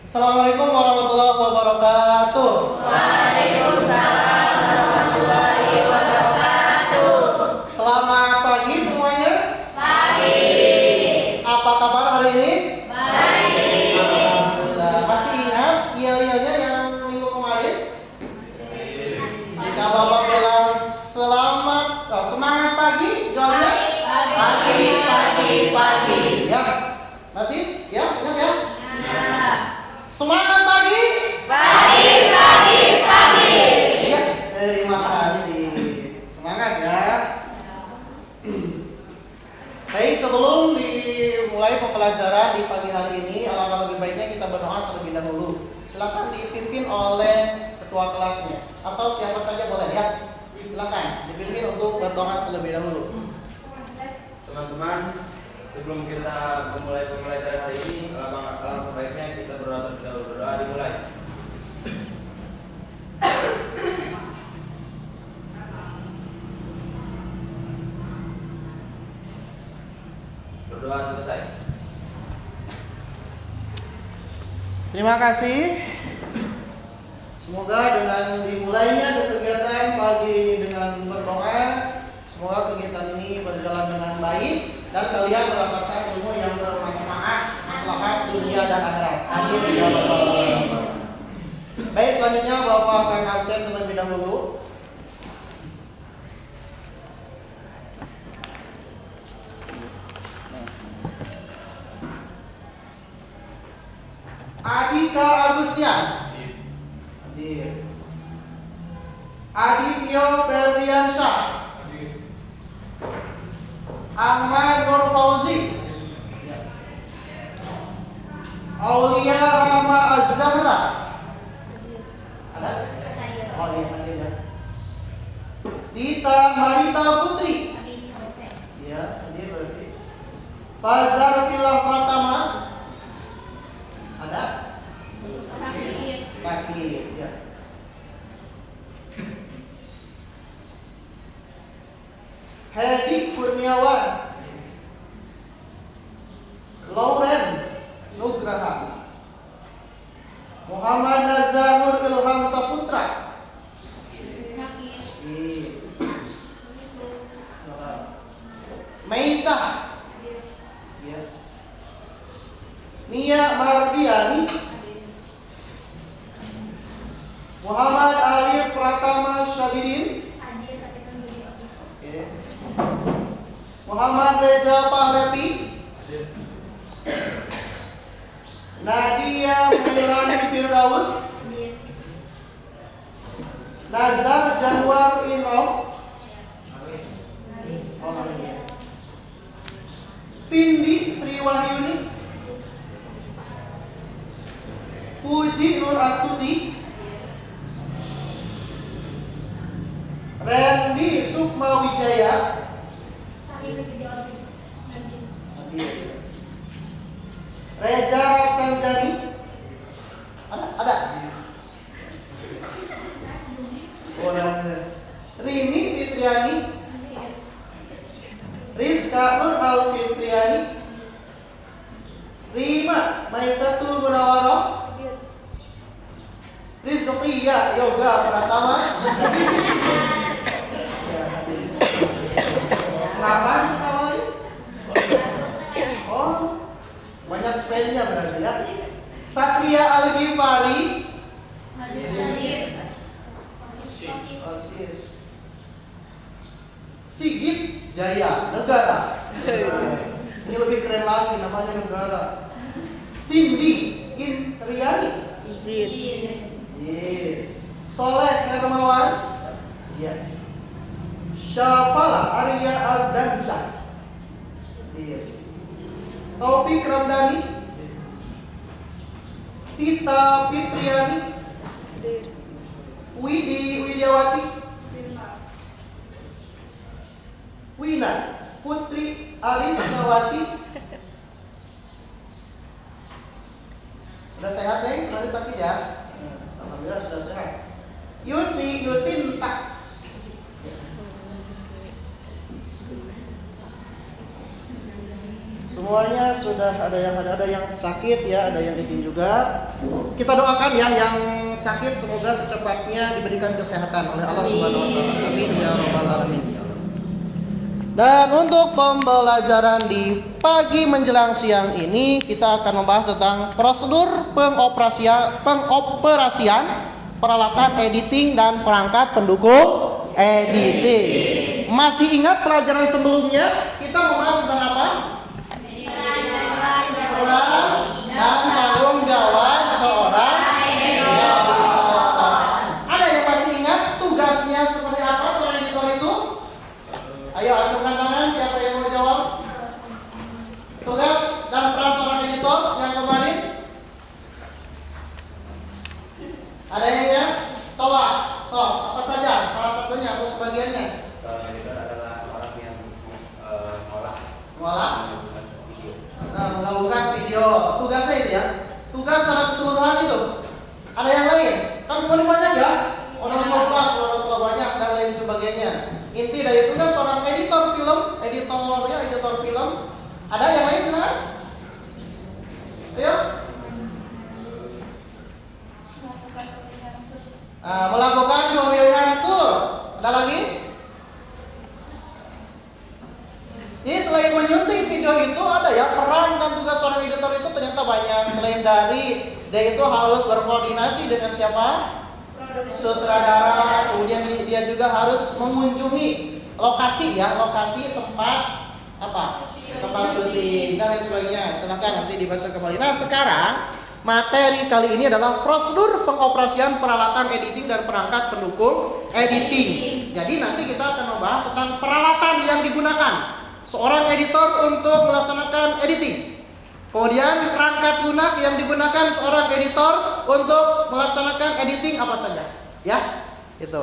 Assalamualaikum warahmatullahi wabarakatuh. Waalaikumsalam warahmatullahi wabarakatuh. Selamat pagi semuanya. Pagi. Apa kabar hari ini? Baik. Alhamdulillah. Masih ingat iya-iyanya yang minggu kemarin? Jika Bapak bilang semangat pagi, jawabnya pagi. Ya, masih? Ya, ingat ya? Semangat pagi. Pagi. Iya, terima kasih. Semangat ya. Baik, sebelum dimulai pembelajaran di pagi hari ini, alangkah lebih baiknya kita berdoa terlebih dahulu. Silakan dipimpin oleh ketua kelasnya atau siapa saja boleh ya. Silakan dipimpin untuk berdoa terlebih dahulu. Teman-teman, sebelum kita memulai pembelajaran hari ini, alangkah baiknya kita berdoa terlebih dahulu. Berdoa dimulai. Berdoa selesai. Terima kasih. Semoga dengan dimulainya kegiatan pagi ini dengan berdoa, semoga kegiatan ini berjalan dengan baik dan kalian mendapatkan ilmu yang bermanfaat, maslahat dunia dan akhirat. Amin ya rabbal alamin. Baik, selanjutnya Bapak akan absen terlebih dahulu. Adika Agustian. Hadir. Adityo Ferdiansyah. Ahmad Nur Fauzi. Aulia Rama Az-Zahra. Ada? Oh iya, hadir ya. Dita Marita Putri. Ya, hadir berarti. Fazar Filah Pratama. Ada? Sakit ya. Hedi Kurniawan. Lauren Nugraha. Muhammad Nazarul Ilham Saputra. Maisa. Ya. Mia Mardiani. Muhammad Ali Pratama Syabirin. Muhammad Reza Pahrepi. Nadia Melani Firdaus. Nazar Januar Inrom. Pindi Sri Wahyuni. Puji Nur Asuti. Randy Sukma Wijaya. Reza Sanjani. Ada. Rini Fitriani. Rizka Nur Alfitriani. Rima Maisatul Munawaroh. Rizqiyah Yoga Pratama. Kenapa? Oh, banyak spellnya berarti ya. Satria Al-Ghifari. Sigit Jaya Negara. Ini lebih keren lagi namanya negara. Cindy Intriani. Soleh Hermawan. Iya. Syafala Arya Ardansyah. Iya. Taufik Ramdhani. Tita Fitriani. Widi Widiawati. Wina Putri Arisnawati. Sudah sehat, Neng? Tadi sakit ya? Alhamdulillah sudah sehat. Yusinta. Semuanya sudah ada yang sakit ya, ada yang izin juga. Kita doakan ya yang sakit semoga secepatnya diberikan kesehatan oleh Allah Subhanahu wa taala. Amin ya rabbal alamin. Dan untuk pembelajaran di pagi menjelang siang ini kita akan membahas tentang prosedur pengoperasian peralatan editing dan perangkat pendukung editing. Masih ingat pelajaran sebelumnya kita membahas tentang apa? Dan tanggung jawab seorang editor. Ada yang masih ingat tugasnya seperti apa seorang editor itu? Ayo acungkan tangan, siapa yang mau jawab? Tugas dan peran seorang editor yang kemarin? Ada yang ya? Coba, apa saja? Salah satunya atau sebagiannya? Seorang editor adalah orang yang Mengolah? Menggabungkan video. Tugasnya itu ya? Tugas secara keseluruhan itu? Ada yang lain? Kan kemarin banyak ya? Orang 15, orang banyak dan lain sebagainya. Inti dari tugas seorang editor film, editor film. Ada yang lain silakan? Ayo. Melakukan pemilihan sur. Ada lagi? Jadi selain menyunting video itu ada ya peran dan tugas seorang editor itu ternyata banyak. Selain dari dia itu harus berkoordinasi dengan siapa? Sutradara. Kemudian dia juga harus mengunjungi lokasi tempat tempat syuting dan lain sebagainya. Silakan nanti dibaca kembali. Nah sekarang materi kali ini adalah prosedur pengoperasian peralatan editing dan perangkat pendukung editing. Jadi nanti kita akan membahas tentang peralatan yang digunakan seorang editor untuk melaksanakan editing. Kemudian perangkat lunak yang digunakan seorang editor untuk melaksanakan editing apa saja. Ya, itu.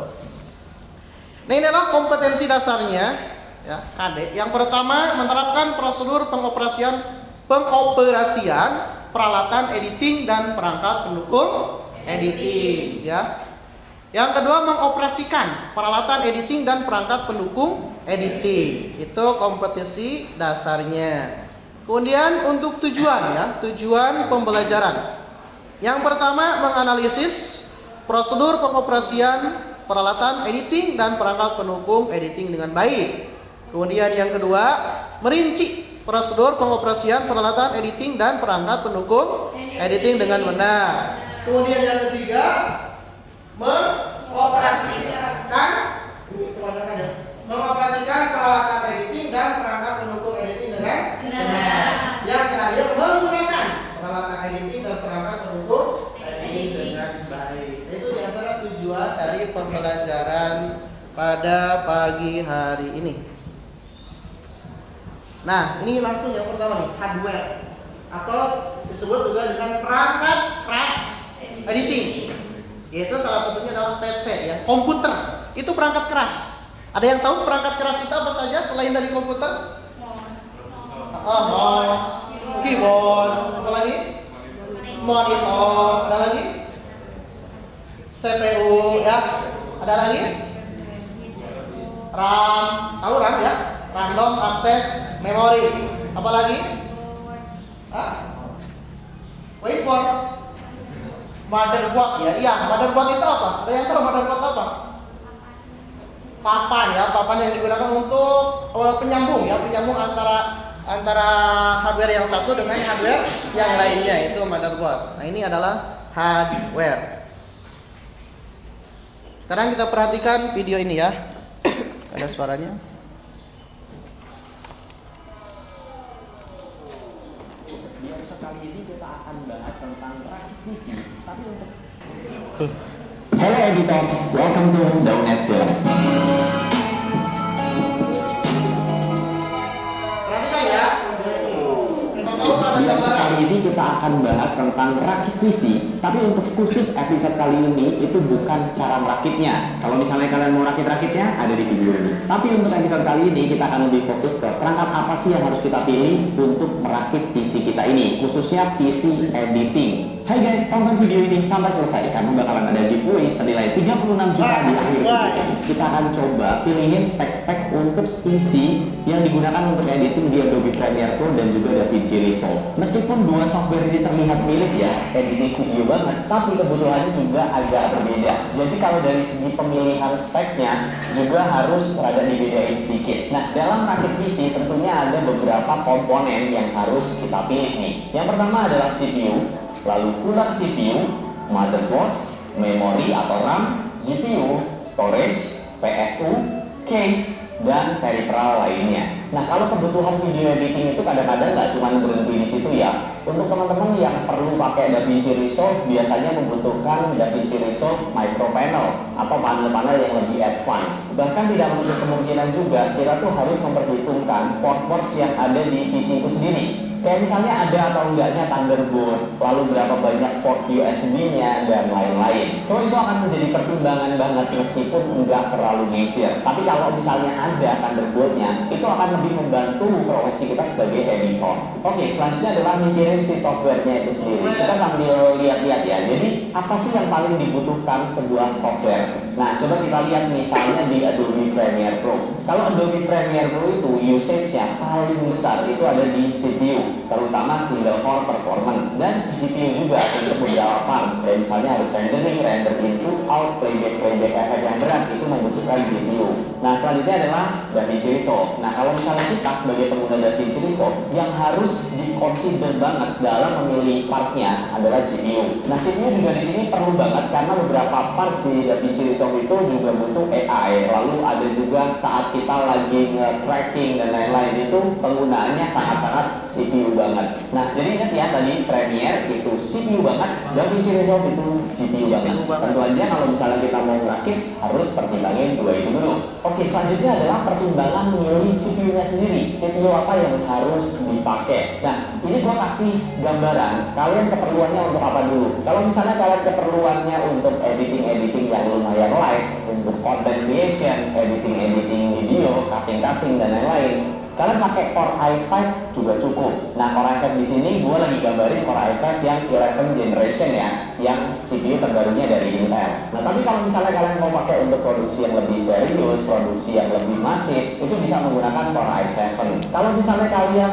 Nah, ini adalah kompetensi dasarnya ya, KD. Yang pertama menerapkan prosedur pengoperasian peralatan editing dan perangkat pendukung editing ya. Yang kedua mengoperasikan peralatan editing dan perangkat pendukung editing. Itu kompetensi dasarnya. Kemudian untuk tujuan pembelajaran. Yang pertama menganalisis prosedur pengoperasian peralatan editing dan perangkat pendukung editing dengan baik. Kemudian yang kedua merinci prosedur pengoperasian peralatan editing dan perangkat pendukung editing dengan benar. Kemudian yang ketiga mengoperasikan peralatan editing dan perangkat pendukung editing dengan benar. Yang terakhir menggunakan peralatan editing dan perangkat pendukung editing dengan baik. Itu diantara tujuan dari pembelajaran pada pagi hari ini. Nah, ini langsung yang pertama nih, hardware atau disebut juga dengan perangkat keras editing. Yaitu salah satunya adalah PC ya, komputer. Itu perangkat keras. Ada yang tahu perangkat keras itu apa saja selain dari komputer? Mouse, keyboard, apa lagi? Monitor, ada lagi? CPU ya. Ada lagi? RAM, tahu RAM ya? Random access memory. Apa lagi? Whiteboard. Motherboard ya. Iya, motherboard itu apa? Ada yang tahu motherboard apa? Papan ya, papan yang digunakan untuk penyambung ya, penyambung antara hardware yang satu dengan hardware yang lainnya, itu motherboard. Nah, ini adalah hardware. Sekarang kita perhatikan video ini ya. Ada suaranya. Kali ini kita akan bahas tentang transmisi, tapi untuk Hello editor, welcome to Daunet Film. perhatikan ya, ini. Kali Kali ini kita akan akan bahas tentang rakit PC. Tapi untuk khusus episode kali ini itu bukan cara merakitnya. Kalau misalnya kalian mau rakit-rakitnya ada di video ini. Tapi untuk episode kali ini kita akan lebih fokus ke perangkat apa sih yang harus kita pilih untuk merakit PC kita ini, khususnya PC editing. Hai guys, tonton video ini sampai selesai karena bakalan ada giveaway senilai 36 juta di akhir video ini. Kita akan coba pilihin spek-spek untuk PC yang digunakan untuk editing di Adobe Premiere Pro dan juga DaVinci Resolve. Meskipun dua software ini terlihat mirip ya, editing video banget, tapi kebutuhannya juga agak berbeda. Jadi kalau dari segi pemilihan speknya juga harus rada dibedain sedikit. Nah, dalam rakit PC tentunya ada beberapa komponen yang harus kita pilih nih. Yang pertama adalah CPU, lalu cooler CPU, motherboard, memori atau RAM, GPU, storage, PSU, case, dan peripheral lainnya. Nah, kalau kebutuhan video editing itu kadang-kadang nggak cuma berhenti di situ ya. Untuk teman-teman yang perlu pakai DaVinci Resolve biasanya membutuhkan DaVinci Resolve Micro Panel atau panel-panel yang lebih advance. Bahkan tidak menutup kemungkinan juga kita tuh harus memperhitungkan port-port yang ada di PC itu sendiri. Kayak misalnya ada atau enggaknya Thunderbolt, lalu berapa banyak port USB-nya, dan lain-lain. So, itu akan menjadi pertimbangan banget meskipun enggak terlalu major. Tapi kalau misalnya ada Thunderbolt-nya, itu akan lebih membantu profesi kita sebagai editor. Oke, selanjutnya adalah mikirin si software-nya itu sendiri. Kita sambil lihat-lihat ya. Jadi, apa sih yang paling dibutuhkan sebuah software? Nah, coba kita lihat misalnya di Adobe Premiere Pro. Kalau Adobe Premiere Pro itu usage-nya paling besar itu ada di CPU, terutama single core performance, dan GPU juga untuk beberapa part. Kayak misalnya harus rendering, render input, out, playback efek yang berat itu membutuhkan GPU. Nah, selanjutnya adalah DaVinci Resolve. Nah, kalau misalnya kita sebagai pengguna DaVinci Resolve yang harus di-consider banget dalam memilih partnya adalah GPU. Nah, CPU juga di sini perlu banget karena beberapa part di DaVinci Resolve itu juga butuh AI. Lalu ada juga saat kita lagi nge-tracking dan lain-lain itu penggunaannya sangat-sangat CPU banget. Nah, jadi ingat ya tadi Premiere itu CPU banget, DaVinci Resolve itu GPU banget. Tentu aja kalau misalnya kita mau merakit harus pertimbangin dua itu dulu. Oke, selanjutnya adalah pertimbangan memilih CPU-nya sendiri. CPU apa yang harus dipakai? Nah, ini gua kasih gambaran. Kalian keperluannya untuk apa dulu? Kalau misalnya kalian keperluannya untuk editing yang lumayan light, untuk content creation, editing video, cutting dan lain-lain, kalian pakai Core i5 juga cukup. Nah, Core i5 di sini gue lagi gambarin Core i5 yang 11 generation ya, yang CPU terbarunya dari Intel. Nah, tapi kalau misalnya kalian mau pakai untuk produksi yang lebih serius, produksi yang lebih masif, itu bisa menggunakan Core i7. Kalau misalnya kalian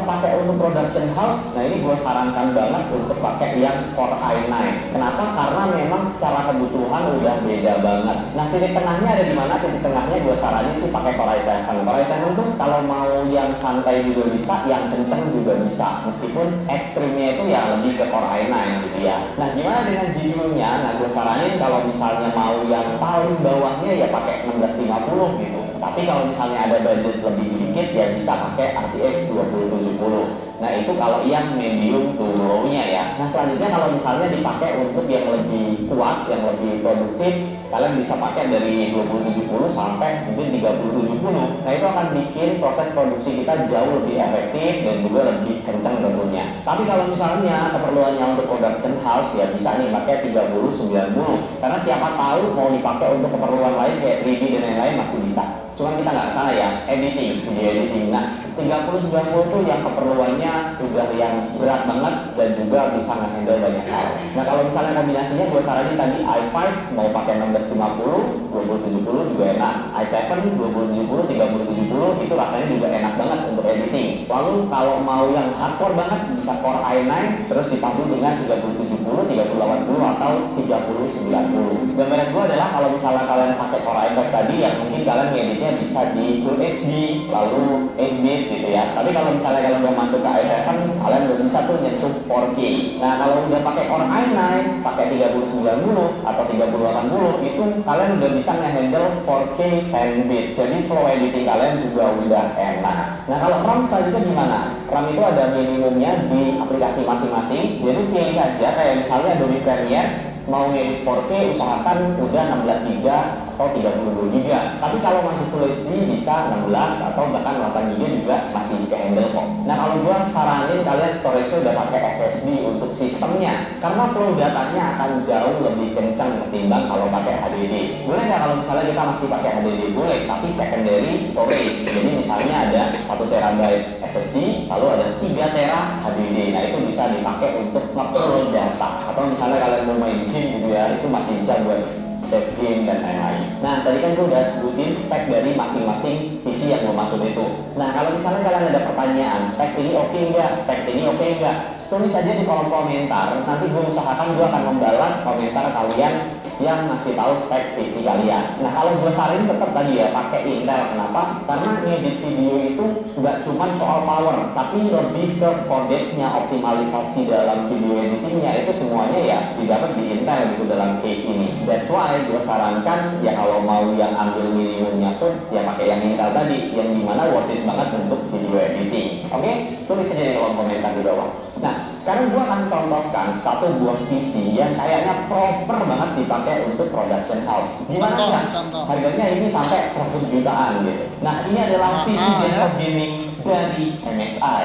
pakai untuk production house, nah ini gue sarankan banget untuk pakai yang Core i9. Kenapa? Karena memang secara kebutuhan udah beda banget. Nah, titik tengahnya ada di mana? Titik tengahnya gue saranin sih pakai Core i7. Core i7 itu kalau mau yang santai juga bisa, yang kenceng juga bisa. Meskipun ekstrimnya itu ya lebih ke Core i9 gitu ya. Nah, gimana dengan GPU-nya? Nah, gue saranin kalau misalnya mau yang paling bawahnya ya pakai 1650 gitu. Tapi kalau misalnya ada budget lebih sedikit ya bisa pakai RTX 2070. Nah, itu kalau yang medium to low-nya ya. Nah, selanjutnya kalau misalnya dipakai untuk yang lebih kuat, yang lebih produktif, kalian bisa pakai dari 2070 sampai mungkin 3070. Nah, itu akan bikin proses produksi kita jauh lebih efektif dan juga lebih kencang tentunya. Tapi kalau misalnya keperluannya untuk production house ya bisa nih pakai 3090. Karena siapa tahu mau dipakai untuk keperluan lain kayak 3D dan lain-lain masih bisa. Cuman kita nggak salah ya, video editing. Nah, 3090 itu yang keperluannya sudah yang berat banget dan juga bisa nge-handle banyak hal. Nah, kalau misalnya kombinasinya gue saranin tadi i5 mau pakai 1650, 2070 juga enak. i7 2070, 3070 itu rasanya juga enak banget untuk editing. Lalu kalau mau yang hardcore banget bisa Core i9 terus ditambah dengan 3070, 3080 atau 3090. Gambaran gue adalah kalau misalnya kalian pakai Core i5 tadi yang mungkin kalian ngeditnya bisa di Full HD lalu 8-bit gitu ya. Tapi kalau misalnya kalian udah masuk ke i7 kalian udah bisa tuh nyentuh 4K. Nah, kalau udah pakai Core i9 pakai 3090 atau 3080 itu kalian udah bisa nge-handle 4K 10-bit. Jadi flow editing kalian juga udah enak. Nah, kalau RAM selanjutnya gimana? RAM itu ada minimumnya di aplikasi masing-masing. Jadi pilih aja kayak misalnya Adobe Premiere mau ngedit 4K usahakan udah 16 GB atau 32 GB. Tapi kalau masih Full HD bisa 16 atau bahkan 8 GB juga masih bisa handle kok. Nah kalau gua saranin kalian storage udah pakai SSD untuk sistemnya, karena flow datanya akan jauh lebih kencang ketimbang kalau pakai HDD. Boleh nggak kalau misalnya kita masih pakai HDD? Boleh, tapi secondary storage. Jadi misalnya ada 1 TB SSD, lalu ada 3 TB HDD. Nah itu bisa dipakai untuk upload data. Atau misalnya kalian mau main game gitu ya, itu masih bisa buat save game dan lain-lain. Nah tadi kan gue udah sebutin spek dari masing-masing PC yang gue maksud itu. Nah kalau misalnya kalian ada pertanyaan, spek ini oke enggak, spek ini oke enggak, tulis saja di kolom komentar. Nanti gue usahakan gue akan membalas komentar kalian yang masih tahu spek PC kalian. Nah kalau gue saranin tetap tadi ya pakai Intel. Kenapa? Karena ngedit video itu nggak cuma soal power, tapi lebih ke kodeknya, optimalisasi dalam video editingnya itu semuanya ya didapat di Intel gitu dalam case ini. That's why gue sarankan ya kalau mau yang ambil minimumnya pun ya pakai yang Intel tadi, yang dimana worth it banget untuk video editing. Oke? Tulis saja di kolom komentar di bawah. Nah, sekarang gue akan contohkan satu buah PC yang kayaknya proper banget dipakai untuk production house. Gimana kan? Harganya ini sampai 100 jutaan gitu. Nah, ini adalah PC desktop gaming dari MSI.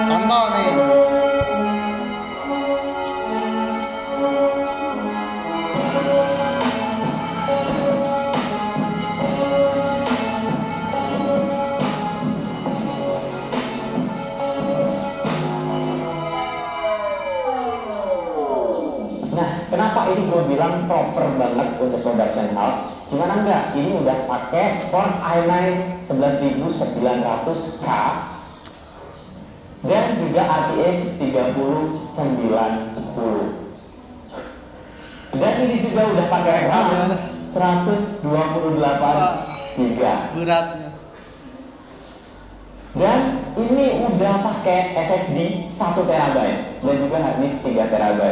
Contoh nih. Kenapa ini gue bilang proper banget untuk production house? Gimana enggak? Ini udah pakai Core i9 11900K dan juga RTX 3090. Dan ini juga udah pakai RAM 128 GB. Beratnya. Dan ini udah pakai SSD 1 TB dan juga hard disk 3 TB.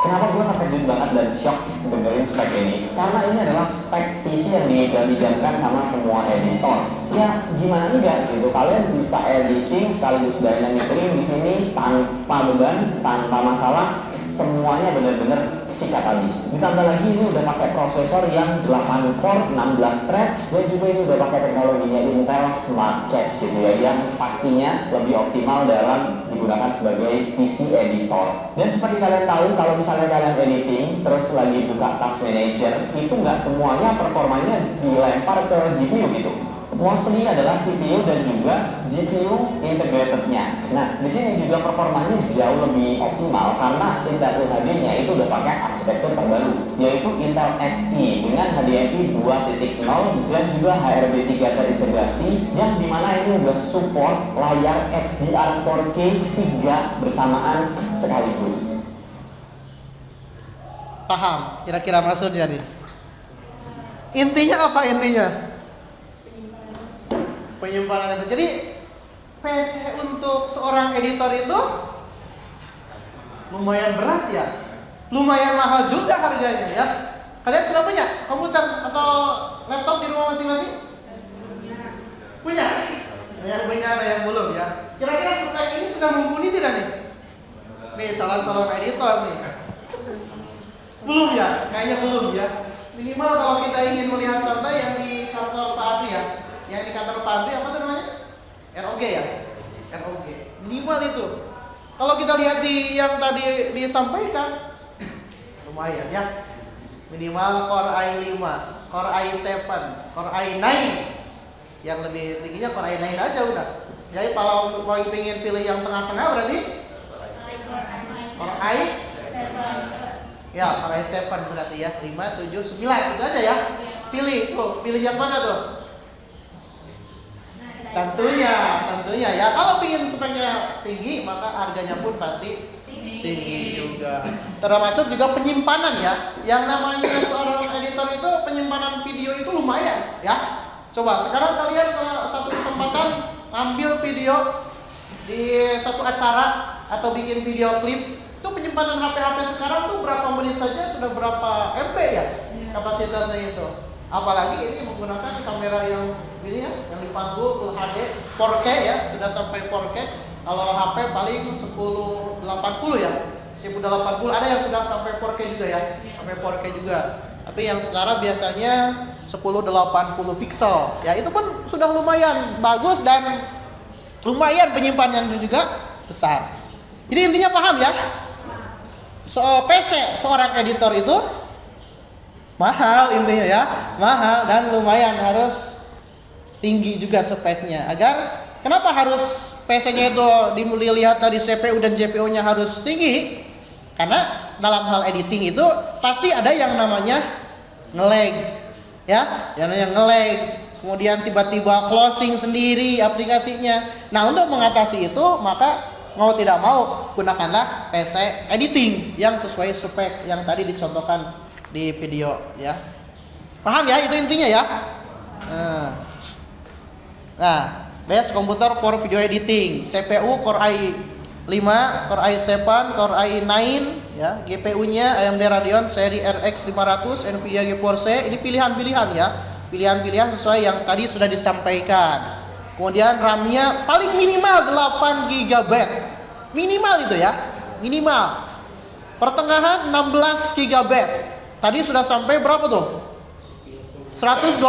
Kenapa gue terkejut banget dan shock dengerin spek ini? Karena ini adalah spek PC yang diidam-idamkan sama semua editor. Ya gimana enggak gitu, kalian bisa editing sekaligus dynamic range di sini tanpa beban, tanpa masalah, semuanya benar-benar sikat habis. Ditambah lagi ini udah pakai prosesor yang 8 core, 16 thread, dan juga ini udah pakai teknologinya Intel Smart Cache gitu ya, yang pastinya lebih optimal dalam digunakan sebagai PC editor. Dan seperti kalian tahu, kalau misalnya kalian editing terus lagi buka Task Manager, itu nggak semuanya performanya dilempar ke GPU gitu. Mostly adalah CPU dan juga GPU integratednya. Nah, di sini juga performanya jauh lebih optimal karena Intel HD-nya itu udah pakai arsitektur terbaru, yaitu Intel Xe dengan HDMI 2.0 dan juga HRB3 terintegrasi, yang dimana ini udah support layar XDR 4K 3 bersamaan sekaligus. Paham? Kira-kira maksudnya nih. Intinya apa intinya? Penyimpanan itu. Jadi PC untuk seorang editor itu lumayan berat ya, lumayan mahal juga harganya ya. Kalian sudah punya komputer atau laptop di rumah masing-masing? Punya? Yang punya, ada yang belum ya. Kira-kira spek ini sudah mumpuni tidak nih? Nih calon-calon editor nih. Belum ya? Kayaknya belum ya. Minimal kalau kita ingin melihat contoh yang di kantor Pak Adri ya. Yang di kantor Pak Adri apa tuh namanya? ROG ya? ROG. Minimal itu. Kalau kita lihat di yang tadi disampaikan, lumayan ya. Minimal Core i5, Core i7, Core i9. Yang lebih tingginya Core i9 aja udah. Jadi kalau mau ingin pilih yang tengah-tengah berarti Core i ya, Core i7 berarti ya, 5, 7, 9 itu aja ya. Pilih tuh, pilih yang mana tuh? Tentunya ya. Kalau ingin speknya tinggi, maka harganya pun pasti tinggi juga. Termasuk juga penyimpanan ya. Yang namanya seorang editor itu penyimpanan video itu lumayan ya. Coba sekarang kalian satu kesempatan ambil video di satu acara atau bikin video klip, itu penyimpanan HP sekarang tuh berapa menit saja sudah berapa MB ya kapasitasnya itu. Apalagi ini menggunakan kamera yang ini ya, yang 50 Full HD 4K ya, sudah sampai 4K. Kalau HP paling 1080 ya. 1080 ada yang sudah sampai 4K juga ya. Sampai 4K juga. Tapi yang sekarang biasanya 1080 pixel. Ya itu pun sudah lumayan bagus dan lumayan penyimpanannya juga besar. Jadi intinya paham ya? PC seorang editor itu mahal intinya ya. Mahal dan lumayan harus tinggi juga speknya. Agar kenapa harus PC-nya itu dilihat dari CPU dan GPU-nya harus tinggi? Karena dalam hal editing itu pasti ada yang namanya nge-lag, ya, yang namanya nge-lag. Kemudian tiba-tiba closing sendiri aplikasinya. Nah, untuk mengatasi itu maka mau tidak mau gunakanlah PC editing yang sesuai spek yang tadi dicontohkan di video, ya. Paham ya? Itu intinya ya. Nah, best computer for video editing, CPU Core i5, Core i7, Core i9, ya. GPU-nya AMD Radeon seri RX 500, Nvidia GeForce. Ini pilihan-pilihan ya. Pilihan-pilihan sesuai yang tadi sudah disampaikan. Kemudian RAM-nya paling minimal 8 GB. Minimal itu ya. Minimal. Pertengahan 16 GB. Tadi sudah sampai berapa tuh? 128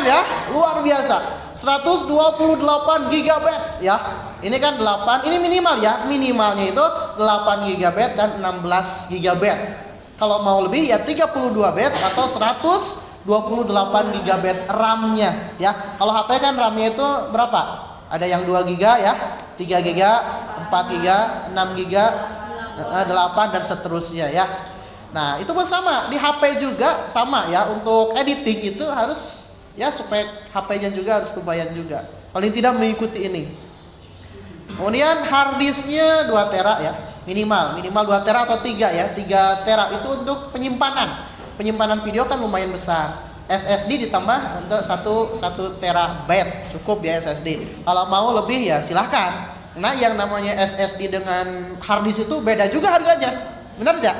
ya. Luar biasa. 128 GB ya. Ini kan 8, ini minimal ya. Minimalnya itu 8 GB dan 16 GB. Kalau mau lebih ya 32 bit atau 128 GB RAM-nya ya. Kalau HP kan RAM-nya itu berapa? Ada yang 2 GB ya, 3 GB, 4 GB, 6 GB, 8 dan seterusnya ya. Nah, itu pun sama, di HP juga sama ya. Untuk editing itu harus ya spek HP-nya juga harus lumayan juga. Paling tidak mengikuti ini. Kemudian hard disknya 2 tera ya, minimal 2 tera atau 3 ya. 3 tera itu untuk penyimpanan. Penyimpanan video kan lumayan besar. SSD ditambah untuk 1 terabyte cukup ya SSD. Kalau mau lebih ya silahkan. Nah, yang namanya SSD dengan hard disk itu beda juga harganya. Benar tidak?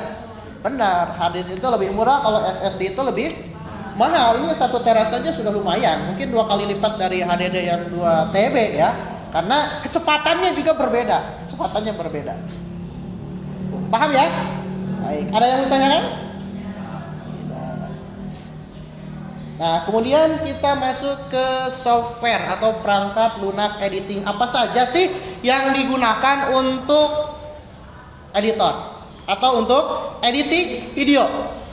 Benar, hard disk itu lebih murah, kalau SSD itu lebih mahal. Ini 1 tera saja sudah lumayan. Mungkin 2 kali lipat dari HDD yang 2 TB ya. Karena kecepatannya juga berbeda. Kecepatannya berbeda. Paham ya? Baik, ada yang ditanyakan? Nah, kemudian kita masuk ke software atau perangkat lunak editing. Apa saja sih yang digunakan untuk editor atau untuk editing video?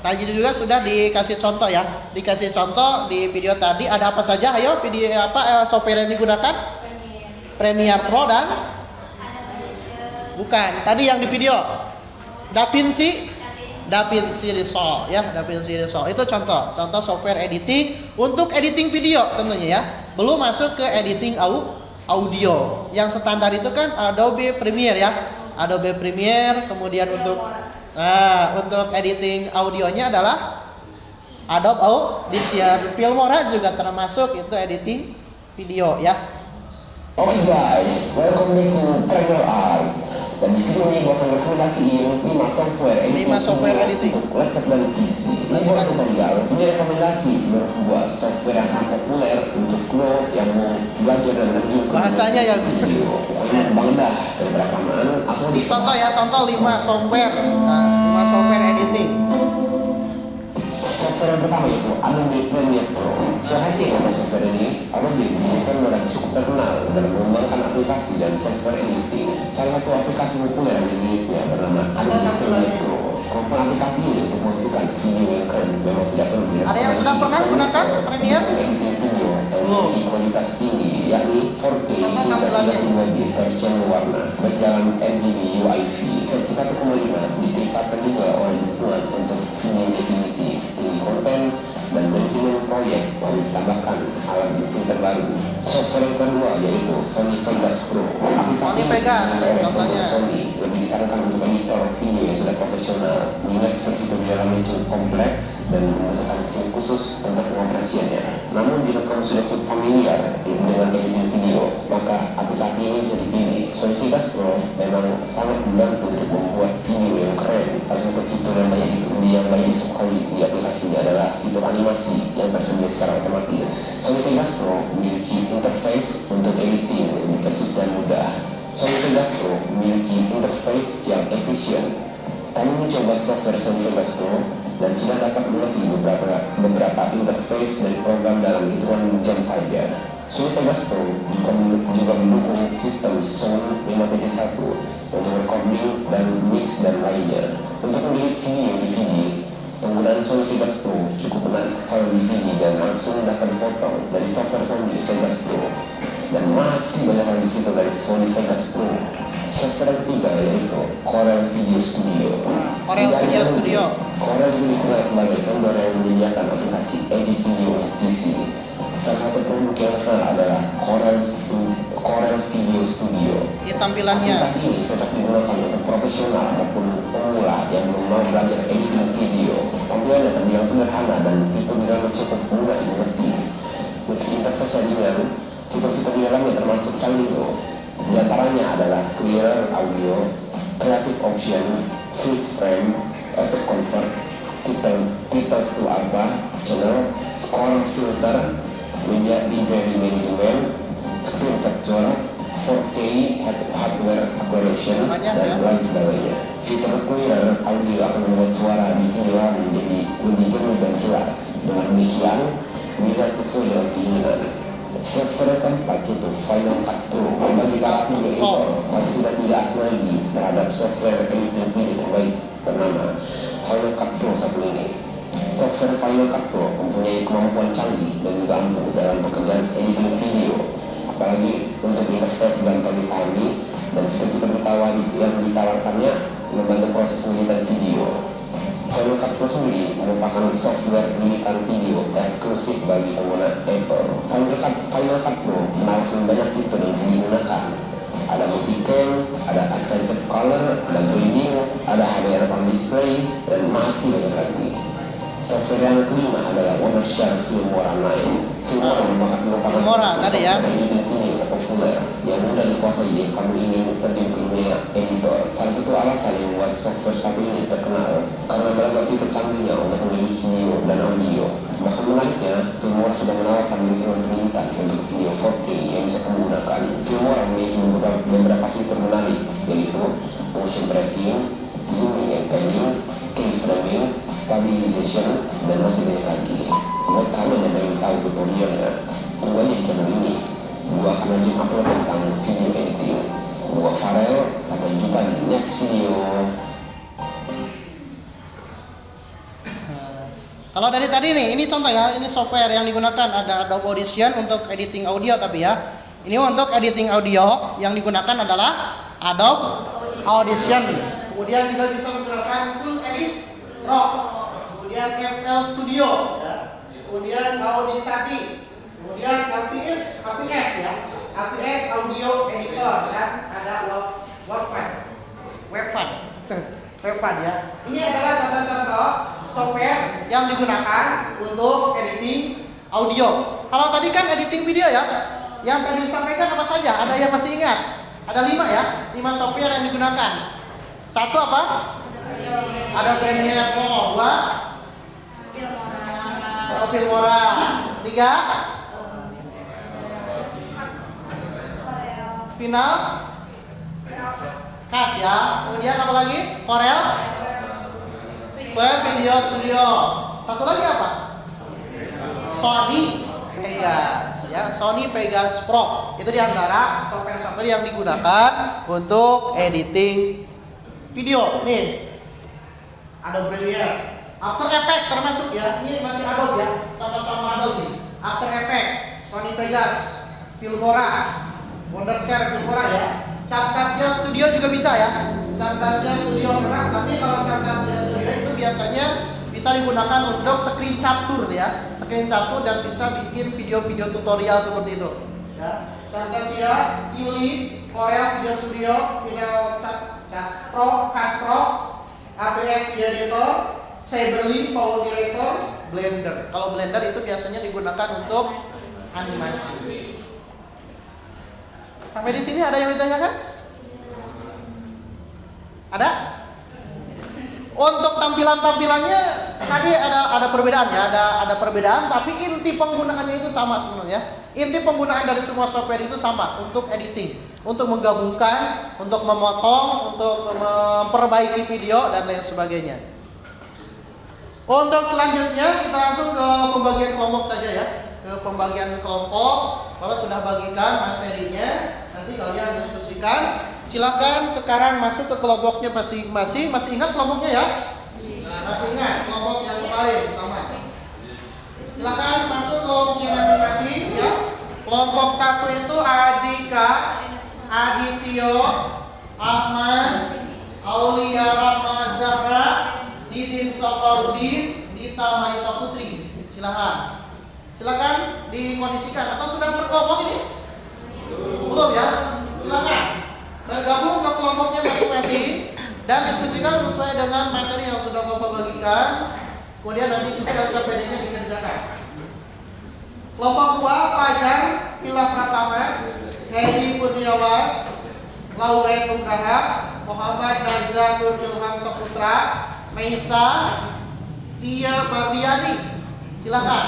Tadi juga sudah dikasih contoh ya. Dikasih contoh di video tadi ada apa saja? Ayo, video software yang digunakan? Premiere Pro dan bukan. Tadi yang di video DaVinci Resolve ya, DaVinci Resolve itu contoh software editing untuk editing video tentunya ya. Belum masuk ke editing audio. Yang standar itu kan Adobe Premiere ya. Adobe Premiere, kemudian untuk editing audionya adalah Adobe Audition. Filmora juga termasuk itu editing video ya. Oke guys, welcome back to Premiere Art. Dan di video ini gue akan rekomendasiin 5 software editing untuk laptop dan PC. Ini bukan tutorial, ini rekomendasi menurut gue software yang sangat populer untuk lo yang mau belajar dan review bahasanya ya video. Pokoknya banget dah, daripada kelamaan aku di contoh ya, contoh 5 software. Nah, 5 software editing. Software yang pertama yaitu Adobe Premiere Pro. Siapa sih yang software ini? Adobe kan sudah cukup terkenal dalam mengembangkan aplikasi dan software editing. Salah satu aplikasi populer di Indonesia bernama Adobe Premiere Pro. Kemampuan aplikasi ini untuk menghasilkan video yang keren memang tidak perlu dilihat. Ada yang sudah pernah gunakan Premiere? Editing video memiliki kualitas tinggi, yakni 4K hingga 32 bit version warna, baik dalam NVMe UIF versi 1,5 ditingkatkan juga oleh dukungan untuk video definisi, tinggi konten, dan manajemen proyek yang ditambahkan alat bukti terbaru. Software yang kedua yaitu Sony Vegas Pro. Sony Vegas, contohnya. Sony lebih disarankan untuk editor video yang sudah profesional. Mengingat versi dalamnya cukup kompleks dan membutuhkan tim khusus untuk pengoperasiannya. Namun jika kamu sudah cukup familiar dengan editing video, maka aplikasi ini bisa dipilih. Sony Vegas Pro memang sangat membantu untuk membuat video yang keren. Salah satu fitur yang banyak disukai di aplikasi ini adalah fitur animasi yang tersedia secara otomatis. Sony Vegas Pro memiliki interface untuk editing yang lebih persis dan mudah. Sony Vegas Pro memiliki interface yang efisien. Kami mencoba software Sony Vegas Pro dan sudah dapat mengerti beberapa interface dari program dalam hitungan jam saja. Sony Vegas Pro juga mendukung sistem Sony 5.1 untuk recording dan mix dan lainnya. Untuk memilih video DVD, penggunaan Sony Vegas Pro cukup menarik file DVD dan langsung dapat dipotong dari software Sony Vegas Pro. Dan masih banyak lagi fitur dari Sony Vegas Pro. Software ketiga yaitu Corel Video Studio. Corel Video Studio. Corel juga dikenal sebagai vendor yang menyediakan aplikasi edit video untuk PC. Salah satu produk yang terkenal adalah Corel Video Studio. Ini tampilannya. Aplikasi ini cocok digunakan untuk profesional maupun pemula yang belum mau belajar editing video. Tampilannya terbilang sederhana dan fitur di dalamnya cukup mudah dimengerti. Meski interface ringan, fitur-fitur di dalamnya termasuk canggih loh. Di antaranya adalah Clear Audio, Creative Option, Freeze Frame, Effect Convert, Titles to Alpha, Channel, Score Filter, Media Library Management, Screen Capture, 4K Hardware Acquisition, dan lain sebagainya. Fitur Clear Audio akan membuat suara di video menjadi lebih jernih dan jelas. Dengan demikian, bisa sesuai dengan keinginan. Software keempat itu Final Cut Pro. Bagi para editor masih sudah tidak asing lagi terhadap software editing video terbaik bernama Final Cut Pro satu ini. Software Final Cut Pro mempunyai kemampuan canggih dan juga ampuh dalam pekerjaan editing video, apalagi untuk interface gampang dipahami dan fitur-fitur yang ditawarkannya membantu proses pengeditan video. Final Cut Pro sendiri merupakan software editan video eksklusif bagi pengguna Apple. Final Cut Pro menawarkan banyak fitur yang bisa digunakan. Ada multicam, ada advanced color, ada grading, ada HDR on display, dan masih banyak lagi. Software yang kelima adalah Wondershare Filmora 9. Filmora merupakan tadi ya. editing video terpopuler yang mudah dikuasai jika kamu ingin terjun ke dunia editor. Salah satu alasan yang membuat software satu ini terkenal karena beragam fitur canggihnya untuk memiliki video dan audio. Bahkan menariknya, Filmora sudah menawarkan penelitian untuk video 4K yang bisa kamu gunakan. Filmora memiliki beberapa fitur menarik, yaitu motion tracking, zooming and panning, keyframing, stabilization, dan masih banyak lagi. Buat kalian yang ingin tahu tutorialnya, tunggu aja di channel ini. Gua akan lanjut upload tentang video editing. Gua Farel, sampai jumpa di next video. Kalau dari tadi nih, ini contoh ya, ini software yang digunakan ada Adobe Audition untuk editing audio tapi ya. Ini untuk editing audio yang digunakan adalah Adobe Audition. Kemudian juga bisa menggunakan Full Edit Pro. Kemudian FL Studio ya. Kemudian Audacity. Kemudian APS ya. APS Audio Editor dan ada Webpad ya. Ini adalah contoh-contoh software yang digunakan untuk editing audio. Kalau tadi kan editing video ya. Yang tadi disampaikan apa saja? Ada yang masih ingat? Ada 5 ya, 5 software yang digunakan. Satu apa? Ada Premiere Pro, 2 Filmora, 3 Final Cut ya. Kemudian apa lagi? Corel Web Video Studio. Satu lagi apa? Sony Vegas ya, Sony Vegas Pro. Itu diantara software-software yang digunakan untuk editing video. Nih, Adobe Premiere, After Effects termasuk ya. Ini masih Adobe ya, sama-sama Adobe. After Effects, Sony Vegas, Filmora, Wondershare Filmora ya. Camtasia Studio juga bisa ya. Camtasia Studio pernah, tapi kalau Camtasia Studio itu biasanya bisa digunakan untuk screen capture ya, screen capture dan bisa bikin video-video tutorial seperti itu. Ya, Camtasia, Uli, Corel Video Studio, Final Cut Pro, APS Editor, Cyberlink Power Director, Blender. Kalau Blender itu biasanya digunakan untuk animasi. Sampai di sini ada yang ditanyakan? Ada? Untuk tampilannya tadi ada perbedaan ya, ada perbedaan, tapi inti penggunaannya itu sama sebenarnya. Inti penggunaan dari semua software itu sama untuk editing, untuk menggabungkan, untuk memotong, untuk memperbaiki video dan lain sebagainya. Untuk selanjutnya kita langsung ke pembagian kelompok saja ya. Ke pembagian kelompok, Bapak sudah bagikan materinya, nanti kalian diskusikan. Silakan sekarang masuk ke kelompoknya masing-masing. Masih ingat kelompoknya ya? Masih ingat kelompok yang kemarin sama. Silakan masuk kelompoknya masing-masing ya. Kelompok 1 itu Adika, Adityo, Ahmad, Aulia Rahma Zahra, Didin Safarudin, Dita Marita Putri. Silakan dikondisikan atau sudah berkelompok ini? Belum ya? Silakan bergabung ke kelompoknya masing-masing dan diskusikan sesuai dengan materi yang sudah Bapak bagikan. Kemudian nanti juga LKPD-nya dikerjakan. Kelompok 2 Fajar Pilah Pratama, Hedi Kurniawan, Laure Tunggaha, Muhammad Nazarul Ilham Saputra, Meisa, Tia Mardiani. Silakan.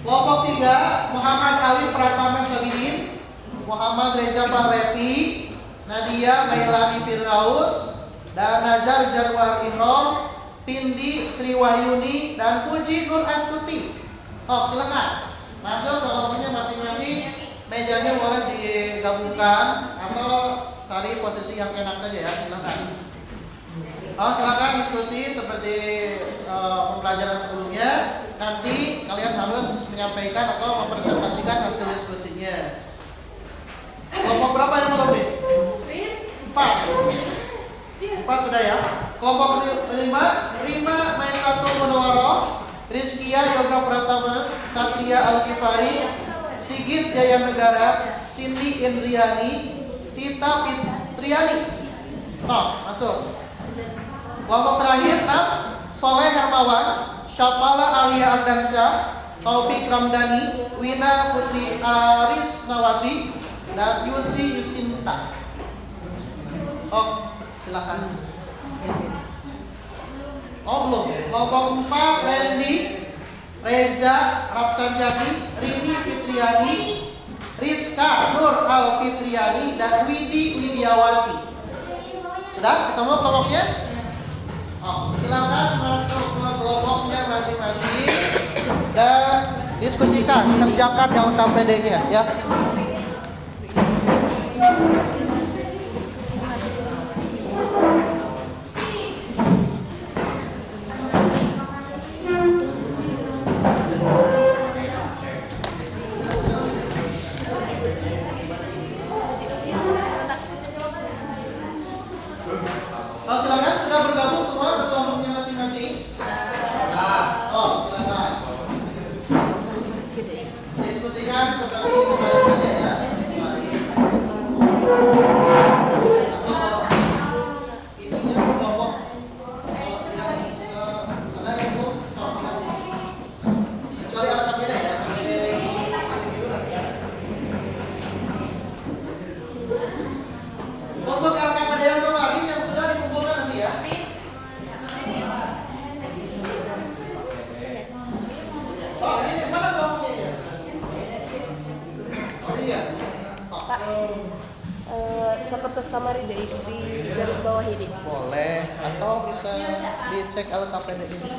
Kelompok 3 Muhammad Ali Pratama Sabidin, Muhammad Reza Fahrepi, Nadia Mailani Firdaus, dan Nazar Jarwar Imron, Pindi Sri Wahyuni, dan Puji Nur Astuti. Silakan masuk ke kelompoknya masing-masing. Mejanya boleh digabungkan atau cari posisi yang enak saja ya. Silakan. Silakan diskusi seperti pembelajaran sebelumnya. Nanti kalian harus menyampaikan atau mempresentasikan hasil diskusinya. Kelompok berapa yang belum nih? 4 sudah ya. Kelompok 5 Rima Maisatu Munawaro, Rizkia Yoga Pratama, Satria Alkifari, Sigit Jaya Negara, Cindy Indriani, Tita Fitriani. Masuk. Kelompok terakhir 6 Soleh Hermawan, Syafala Alia Ardansyah, Taufik Ramdhani, Wina Putri Arisnawati, dan Yusi Yusinta. Silakan. Belum. Kelompok 4 Randy, Reza Rapsanjani, Rini Fitriani, Rizka Nur Al Fitriani, dan Widi Widiawati. Sudah ketemu kelompoknya? Silakan masuk ke kelompoknya masing-masing dan diskusikan, kerjakan LKPD-nya ya. Silakan sudah bergabung semua ke kelompoknya masing-masing. Silakan diskusikan seperti kemarin saja ya. Intinya kelompok yang ada itu koordinasi. Kecuali akan beda ya. Untuk LKPD yang kemarin yang sudah dikumpulkan nanti ya. Ini mana kelompoknya ya? Iya. Pak, seperti kamar di garis bawah ini. Boleh, atau bisa dicek LKPD ini.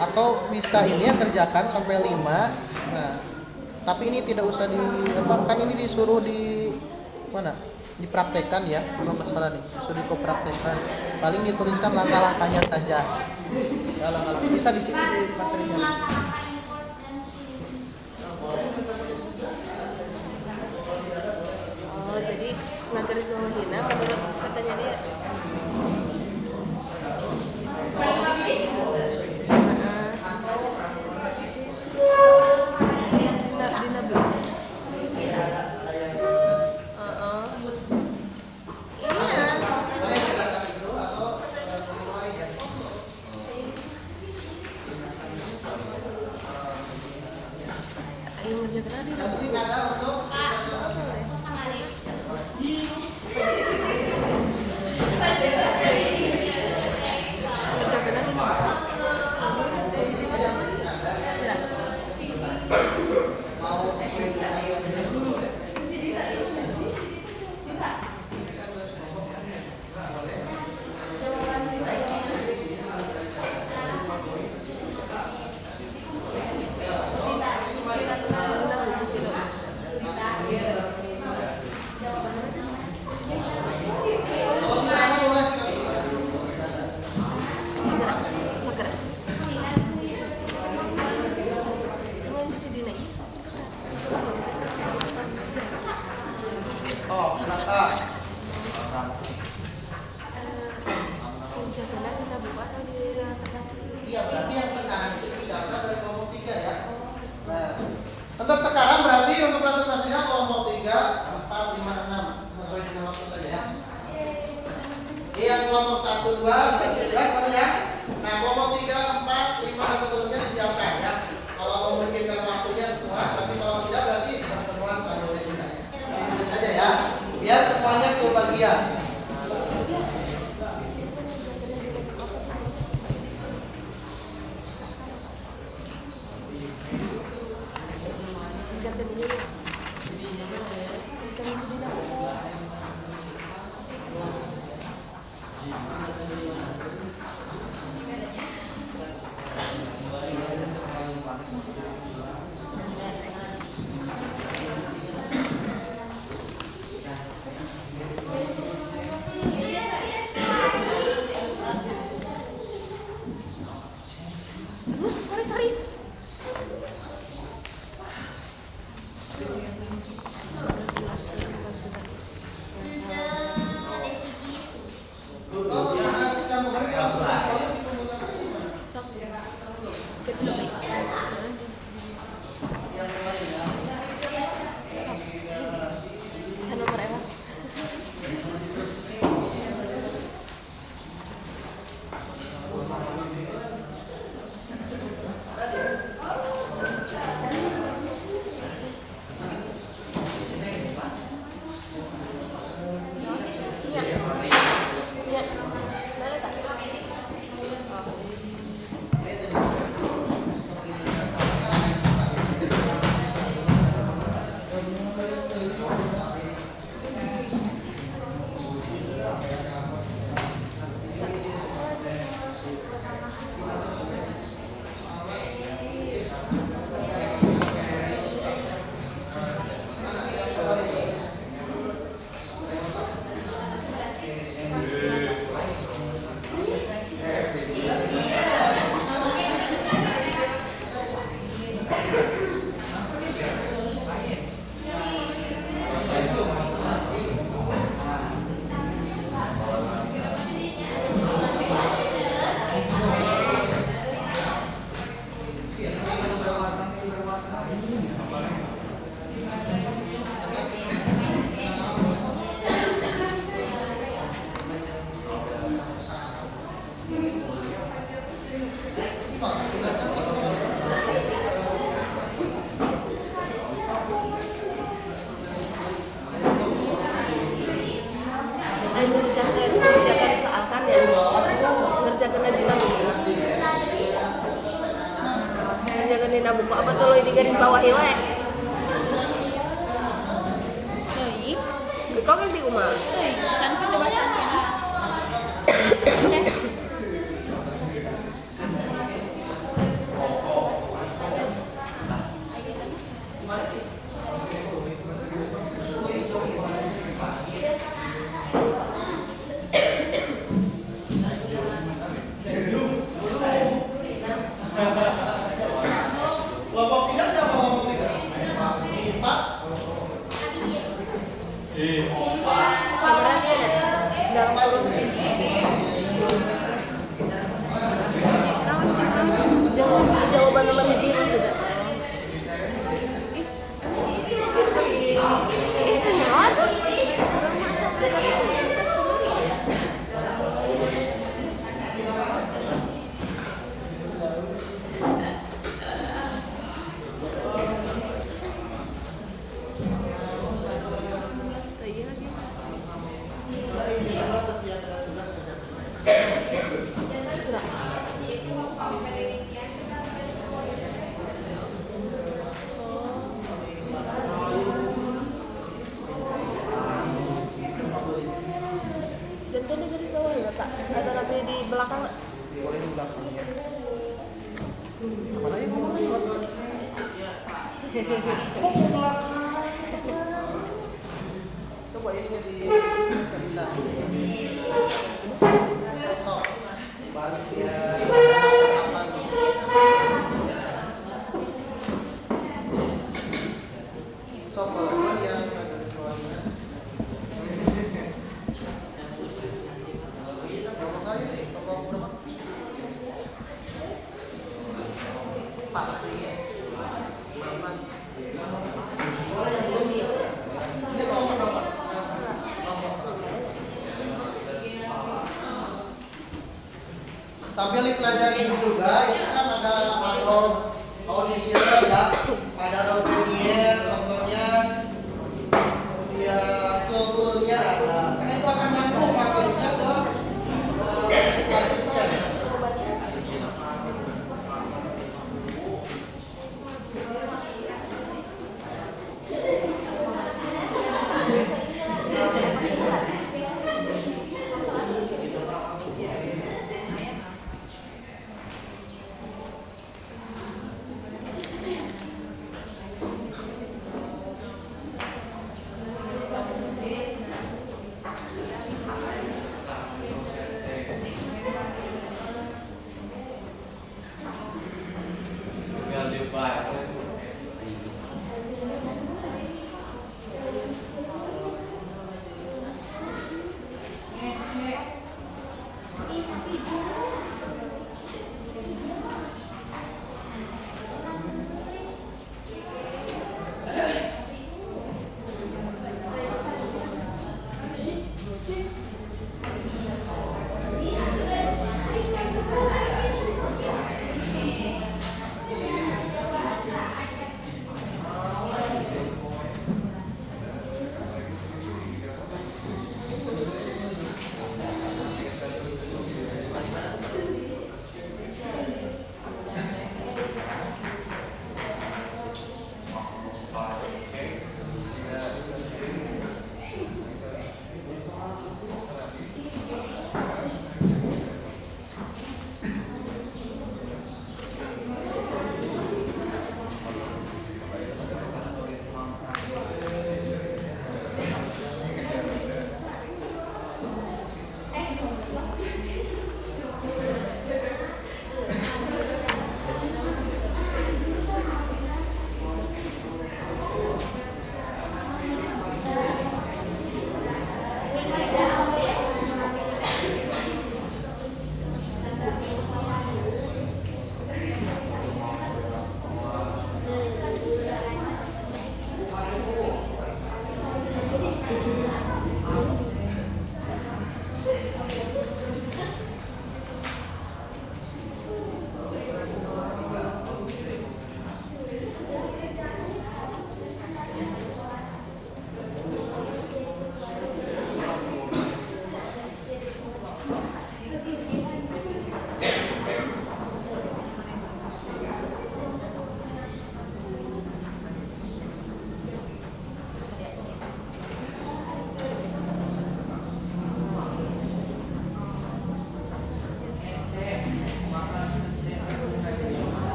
Atau bisa ini ya kerjakan sampai 5. Tapi ini tidak usah kan ini disuruh di mana? Dipraktekkan ya, belum masalah nih. Sudah dipraktekkan. Paling dituliskan langkah-langkahnya saja. Ya, langkah-langkah bisa di sini di materinya. Jadi garis bawah hina menurut katanya dia. Yang penting ada untuk Oh, kenapa? Penjagaan kita buka atau di kertas ini? Iya, berarti yang sekarang itu disiapkan dari kelompok 3 ya. Nah, untuk sekarang berarti untuk presentasinya kelompok 3, 4, 5, 6 sesuai dengan waktu saja ya. Yang kelompok 1, 2 berarti jelas mana ya? Nah, kelompok 3, 4, 5 dan seterusnya disiapkan ya. Kalau memungkinkan waktunya semua, berarti kalau tidak berarti semua selanjutnya sisanya. Itu saja ya. Biar semuanya kebagian. Penjagaan ini ya. Kita mesti bilang. Sorry. Sok. Kecil lagi. Bisa nomor apa? Ya. Mana tak? Ngerjakan soalkan ya. Ngerjakan di buku. Ngerjakan di buku apa tuh lo di garis bawah ya we? Kau yang di rumah. Kelompok 3 siapa kelompok 3? 4. Kameranya ada dalam kurung jawaban nomor ini sudah. Itu nyawa tuh. Jantannya dari bawah ya tak? Ada tapi di belakang. Boleh di belakang ya. Mana ibu mau buat? Coba ini di cerita. So, balik ya. So, kalau yang ada di bawahnya. sambil dipelajari juga itu kan ada audisi ya, ada audiennya contohnya, kemudian toolnya ada, karena itu akan nyambung materinya ke selanjutnya.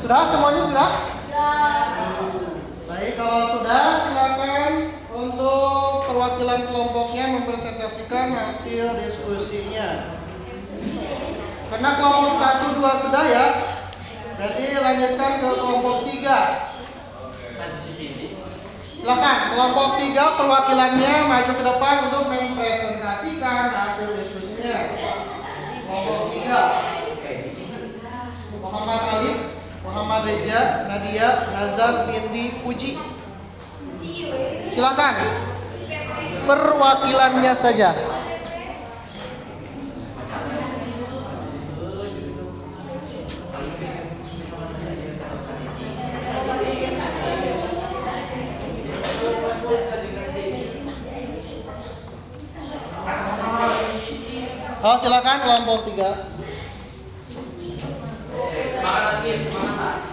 Sudah semuanya sudah? Baik, kalau sudah silakan untuk perwakilan kelompoknya mempresentasikan hasil diskusinya. Karena kelompok 1, 2 sudah ya. Jadi lanjutkan ke kelompok 3. Silakan kelompok 3 perwakilannya maju ke depan untuk mempresentasikan hasil diskusinya. Kelompok 3. Muhammad Alif, Muhammad Reza, Nadia, Nazar, Bindi, Puji. Silakan. Perwakilannya saja. Oh, silakan kelompok 3. Semangat lagi, semangat.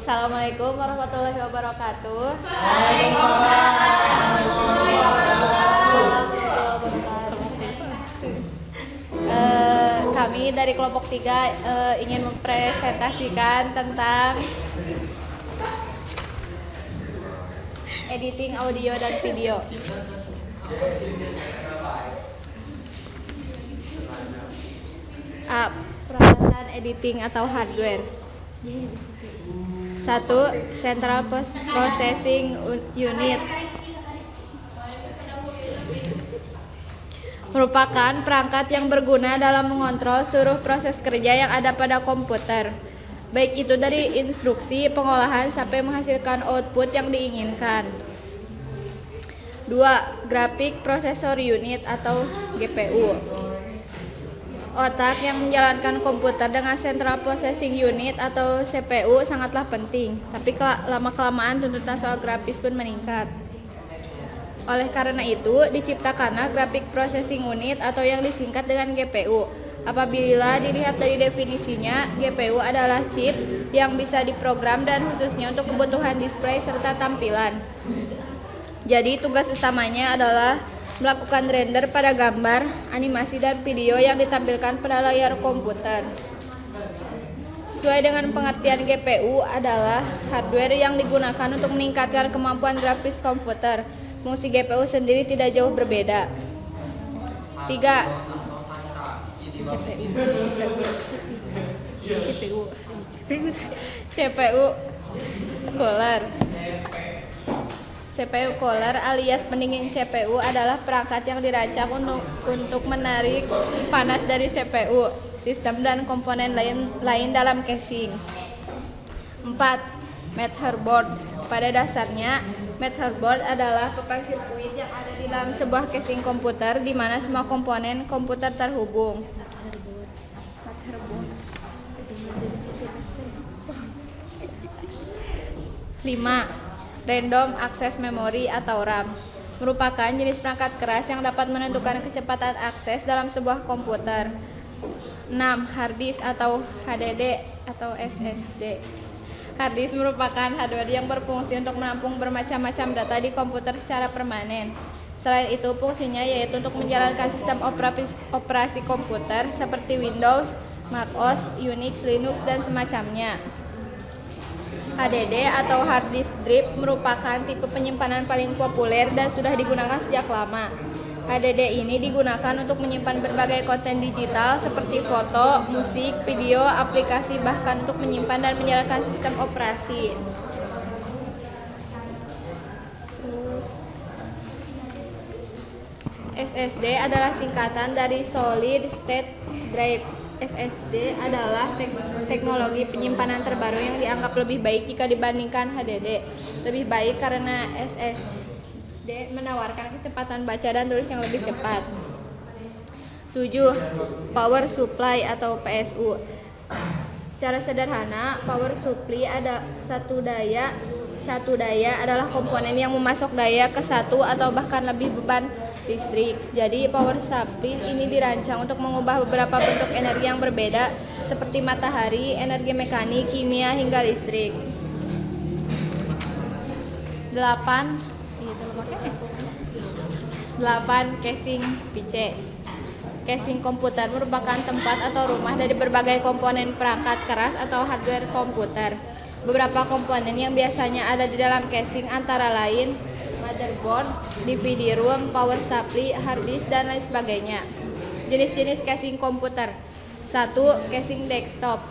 Assalamualaikum warahmatullahi wabarakatuh. Kami dari kelompok 3 ingin mempresentasikan tentang editing audio dan video. Peralatan editing atau hardware. 1. Central Processing Unit merupakan perangkat yang berguna dalam mengontrol seluruh proses kerja yang ada pada komputer, baik itu dari instruksi, pengolahan, sampai menghasilkan output yang diinginkan. 2. Graphic Processor Unit atau GPU, otak yang menjalankan komputer dengan Central Processing Unit atau CPU sangatlah penting, tapi lama-kelamaan tuntutan soal grafis pun meningkat. Oleh karena itu, diciptakanlah Graphic Processing Unit atau yang disingkat dengan GPU. Apabila dilihat dari definisinya, GPU adalah chip yang bisa diprogram dan khususnya untuk kebutuhan display serta tampilan. Jadi tugas utamanya adalah melakukan render pada gambar, animasi, dan video yang ditampilkan pada layar komputer. Sesuai dengan pengertian GPU adalah hardware yang digunakan untuk meningkatkan kemampuan grafis komputer. Fungsi GPU sendiri tidak jauh berbeda. 3. CPU cooler. CPU cooler alias pendingin CPU adalah perangkat yang dirancang untuk menarik panas dari CPU, sistem dan komponen lain dalam casing. 4. Motherboard. Pada dasarnya, motherboard adalah papan sirkuit yang ada di dalam sebuah casing komputer di mana semua komponen komputer terhubung. 5. Random Access Memory atau RAM merupakan jenis perangkat keras yang dapat menentukan kecepatan akses dalam sebuah komputer. 6. Hard disk atau HDD atau SSD. Hard disk merupakan hardware yang berfungsi untuk menampung bermacam-macam data di komputer secara permanen. Selain itu, fungsinya yaitu untuk menjalankan sistem operasi komputer seperti Windows, macOS, Unix, Linux, dan semacamnya. HDD atau hard disk drive merupakan tipe penyimpanan paling populer dan sudah digunakan sejak lama. HDD ini digunakan untuk menyimpan berbagai konten digital seperti foto, musik, video, aplikasi, bahkan untuk menyimpan dan menjalankan sistem operasi. SSD adalah singkatan dari Solid State Drive. SSD adalah teknologi penyimpanan terbaru yang dianggap lebih baik jika dibandingkan HDD. Lebih baik karena SSD menawarkan kecepatan baca dan tulis yang lebih cepat. 7. Power Supply atau PSU. Secara sederhana, power supply satu daya adalah komponen yang memasok daya ke satu atau bahkan lebih beban listrik. Jadi power supply ini dirancang untuk mengubah beberapa bentuk energi yang berbeda seperti matahari, energi mekanik, kimia, hingga listrik. 8. Casing PC. Casing komputer merupakan tempat atau rumah dari berbagai komponen perangkat keras atau hardware komputer. Beberapa komponen yang biasanya ada di dalam casing antara lain motherboard, DVD room, power supply, hard disk, dan lain sebagainya. Jenis-jenis casing komputer. 1. Casing desktop.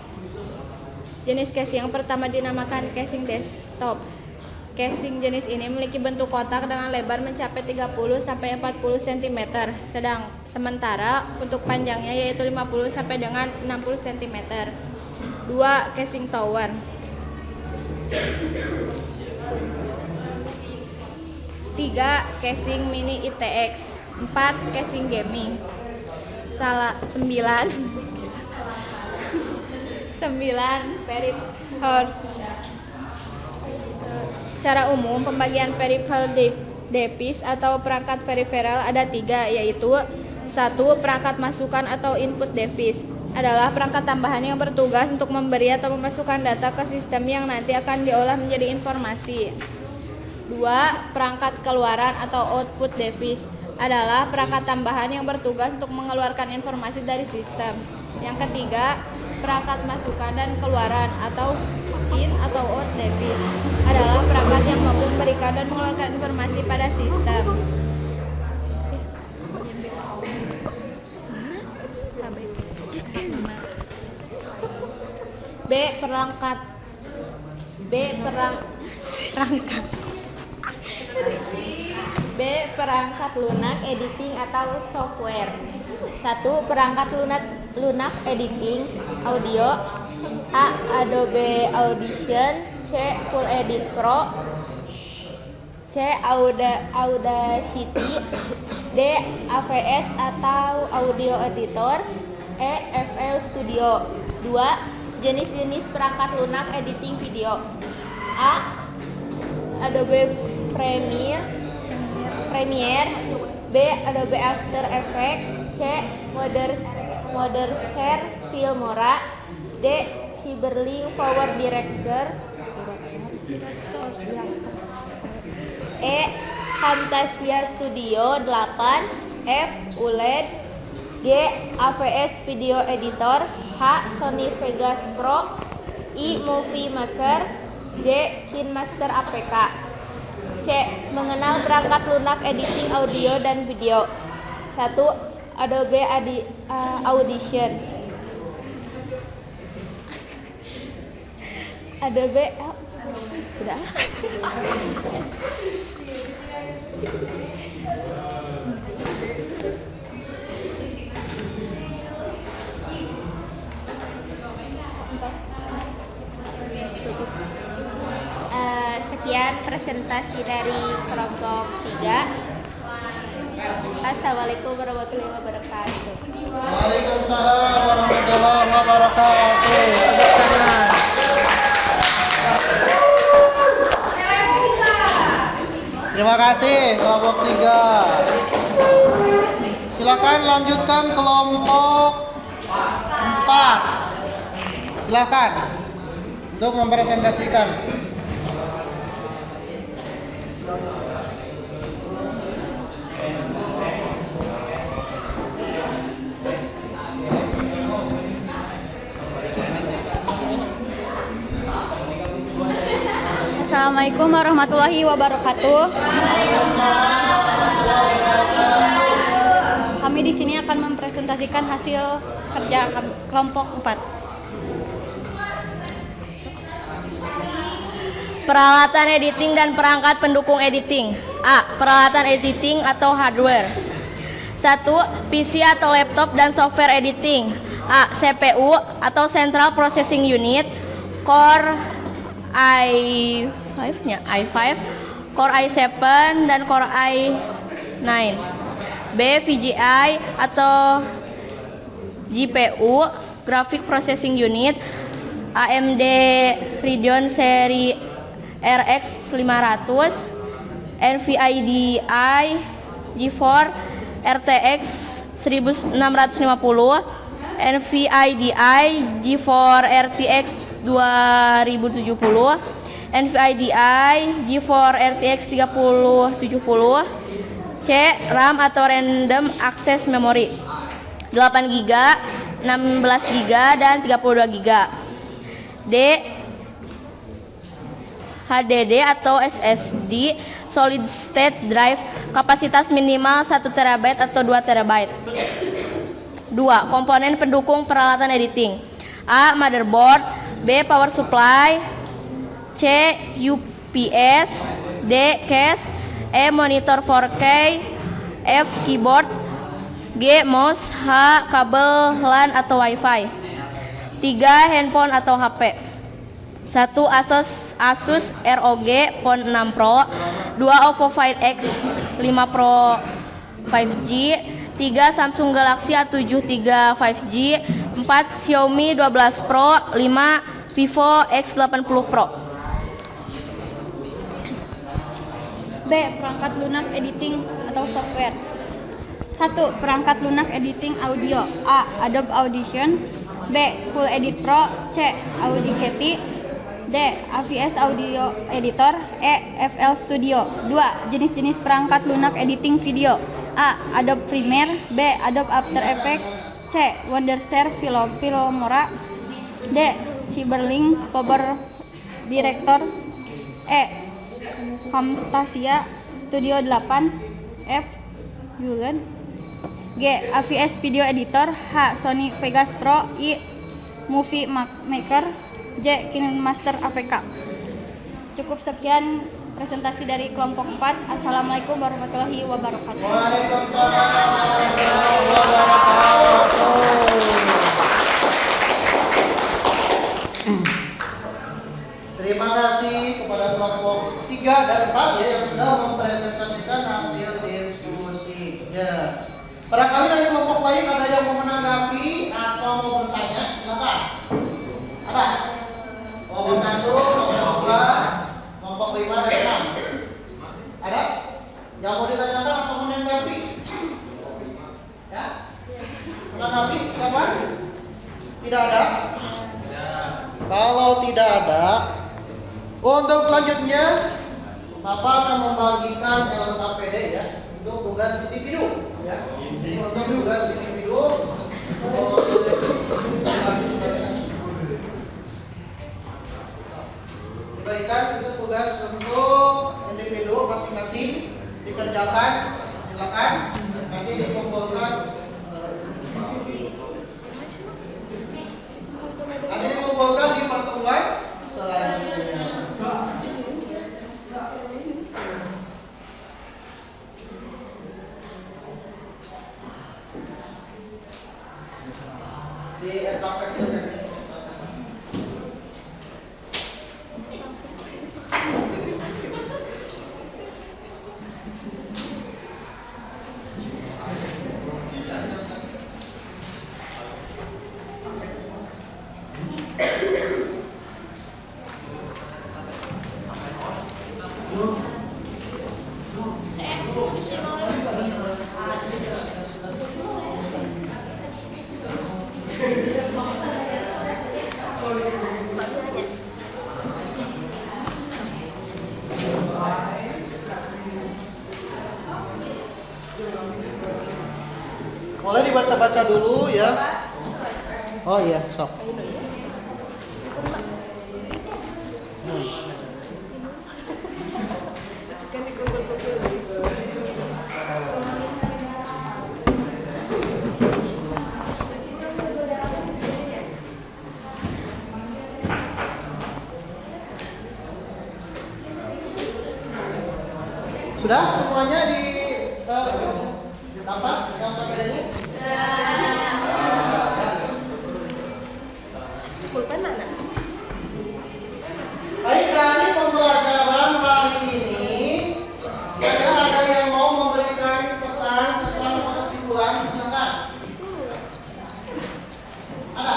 Jenis casing yang pertama dinamakan casing desktop. Casing jenis ini memiliki bentuk kotak dengan lebar mencapai 30 sampai 40 cm, sementara untuk panjangnya yaitu 50 sampai dengan 60 cm. 2. Casing tower. 3. Casing mini ITX. 4. Casing gaming. 9. 9. Peripherals. Secara umum, pembagian peripheral device atau perangkat periferal ada 3, yaitu 1. Perangkat masukan atau input device adalah perangkat tambahan yang bertugas untuk memberi atau memasukkan data ke sistem yang nanti akan diolah menjadi informasi. 2. Perangkat keluaran atau output device adalah perangkat tambahan yang bertugas untuk mengeluarkan informasi dari sistem. Yang ketiga, perangkat masukan dan keluaran atau in atau out device adalah perangkat yang mampu memberikan dan mengeluarkan informasi pada sistem. Perangkat lunak editing atau software. 1. Perangkat lunak editing audio. A. Adobe Audition. C. Full Edit Pro. C. Audacity. D. AVS atau Audio Editor. E. FL Studio. 2. Jenis-jenis perangkat lunak editing video. A. Adobe Premiere. B. Adobe After Effects. C. Wondershare Filmora. D. Cyberlink Power Director. E. Camtasia Studio 8. F. OLED. G. AVS Video Editor. H. Sony Vegas Pro. I. Movie Maker. J. KineMaster APK. C. Mengenal perangkat lunak editing audio dan video. 1. Adobe Audition. Adobe udah. Sekian presentasi dari kelompok 3. Assalamualaikum warahmatullahi wabarakatuh. Waalaikumsalam warahmatullahi wabarakatuh. Terima kasih kelompok 3. Silakan lanjutkan kelompok 4. Silakan untuk mempresentasikan. Assalamualaikum warahmatullahi wabarakatuh. Kami di sini akan mempresentasikan hasil kerja kelompok 4. Peralatan editing dan perangkat pendukung editing. A. Peralatan editing atau hardware. 1. PC atau laptop dan software editing. A. CPU atau Central Processing Unit, Core i5, Core i7 dan Core i9. B. VGI atau GPU, Graphic Processing Unit, AMD Radeon seri RX 500, NVIDIA GeForce RTX 1650, NVIDIA GeForce RTX 2070, NVIDIA GeForce RTX 3070. C. RAM atau Random Access Memory 8GB, 16GB dan 32GB. D. HDD atau SSD, Solid State Drive, kapasitas minimal 1TB atau 2TB. 2. Komponen pendukung peralatan editing. A. Motherboard. B. Power supply. C. PS, D. Case, E. Monitor 4K, F. Keyboard, G. Mouse, H. Kabel LAN atau WiFi. 3. Handphone atau HP. 1. Asus ROG Phone 6 Pro. 2. Oppo Find X 5 Pro 5G. 3. Samsung Galaxy A7 III 5G. 4. Xiaomi 12 Pro. 5. Vivo X80 Pro. B. Perangkat lunak editing atau software. 1. Perangkat lunak editing audio. A. Adobe Audition. B. Full Edit Pro. C. Audacity. D. AVS Audio Editor. E. FL Studio. 2. Jenis-jenis perangkat lunak editing video. A. Adobe Premiere. B. Adobe After Effects. C. Wondershare Filmora. D. Cyberlink Power Director. E. Camtasia Studio 8. F. Julian. G. AVS Video Editor. H. Sony Vegas Pro. I. Movie Maker. J. KineMaster APK. Cukup sekian presentasi dari kelompok 4. Assalamualaikum warahmatullahi wabarakatuh. Waalaikumsalam warahmatullahi wabarakatuh. Terima kasih kepada kelompok 3 dan 4 ya, yang sudah mempresentasikan hasil diskusinya. Barangkali dari kelompok lain ada yang mau menanggapi atau mau bertanya, silakan. Ada? Kelompok 1, kelompok 2, kelompok 5 dan 6. Ada? Yang mau ditanyakan atau menanggapi? Ya? Menanggapi? Siapa? Tidak ada? Kalau tidak ada, untuk selanjutnya Bapak akan membagikan LKPD ya untuk tugas individu ya. Jadi untuk tugas individu dibagikan itu tugas untuk individu masing-masing dikerjakan, silakan nanti dikumpulkan. Nanti dikumpulkan di pertemuan selanjutnya. Di estafet saja. Boleh dibaca-baca dulu ya. Oh iya, sok. Sudah semuanya di dapat LKPD-nya? Pulpen mana? Baik, dari pembelajaran hari ini, ada yang mau memberikan pesan-pesan atau kesimpulan, silakan. Ada?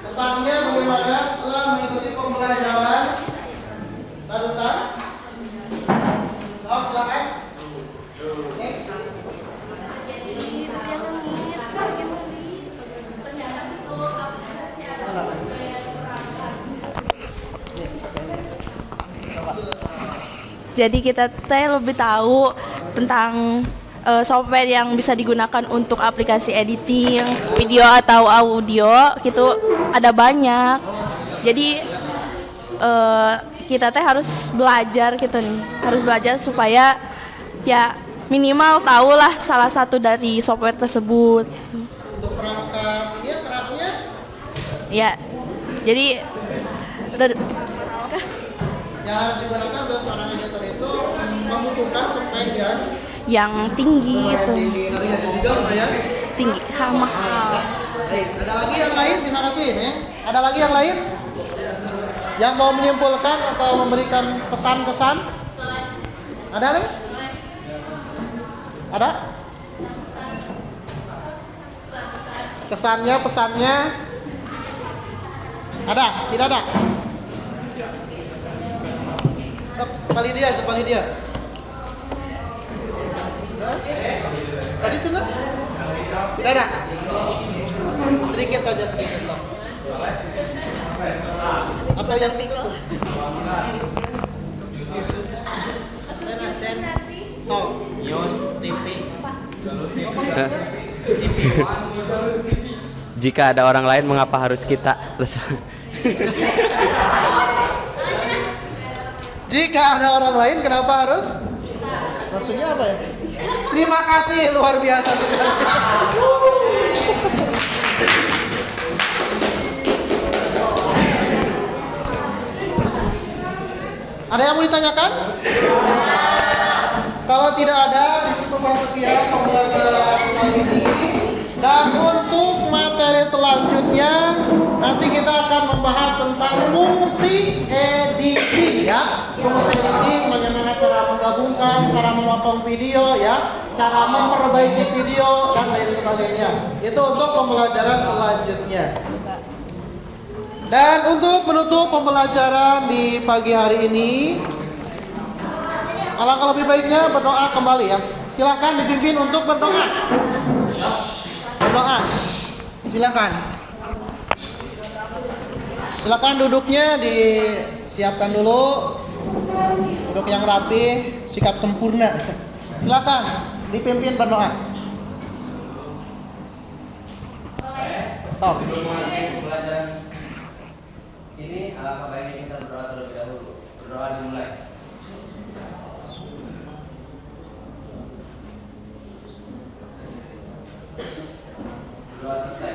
Pesannya bagaimana setelah mengikuti pembelajaran barusan? Silakan. Next. Jadi kita lebih tahu tentang software yang bisa digunakan untuk aplikasi editing video atau audio gitu, ada banyak. Jadi kita harus belajar gitu nih, harus belajar supaya ya minimal tahulah salah satu dari software tersebut. Untuk perangkat ini kerasnya? Ya, jadi Yang harus digunakan oleh seorang editor itu membutuhkan spek yang tinggi itu, harga juga lumayan tinggi, mahal. Baik, ada lagi yang lain? Terima kasih ya. Ada lagi yang lain? Yang mau menyimpulkan atau memberikan pesan-pesan? Ada lagi? Ada? Kesannya, pesannya? Ada? Tidak ada? Kembali dia. Tadi cina? Tidak ada? Sedikit saja. Atau yang so, News TV. Jika ada orang lain, mengapa harus kita? jika ada orang lain, kenapa harus? Maksudnya apa ya? Terima kasih, luar biasa sekali. Ada yang mau ditanyakan? Kalau tidak ada, cukup sekian pembelajaran kali ini. Dan untuk materi selanjutnya, nanti kita akan membahas tentang fungsi editing ya. Fungsi editing, bagaimana cara menggabungkan, cara memotong video ya, cara memperbaiki video dan lain sebagainya. Itu untuk pembelajaran selanjutnya. Dan untuk menutup pembelajaran di pagi hari ini, alangkah lebih baiknya berdoa kembali ya. Silakan dipimpin untuk berdoa. Berdoa. Silakan duduknya disiapkan dulu. Duduk yang rapi, sikap sempurna. Silakan dipimpin berdoa. So. Pembelajaran ini alangkah baiknya kita berdoa terlebih dahulu. Berdoa dimulai. Berdoa selesai.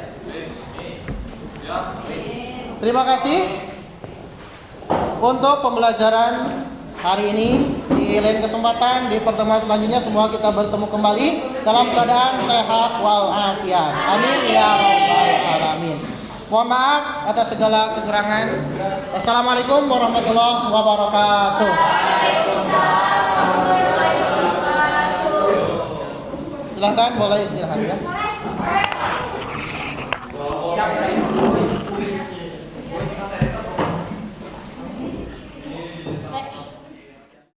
Terima kasih untuk pembelajaran hari ini. Di lain kesempatan, di pertemuan selanjutnya, semoga kita bertemu kembali dalam keadaan sehat walafiat. Amin ya rabbal alamin. Mohon maaf atas segala kekurangan. Wassalamualaikum warahmatullahi wabarakatuh. Silakan boleh istirahat ya.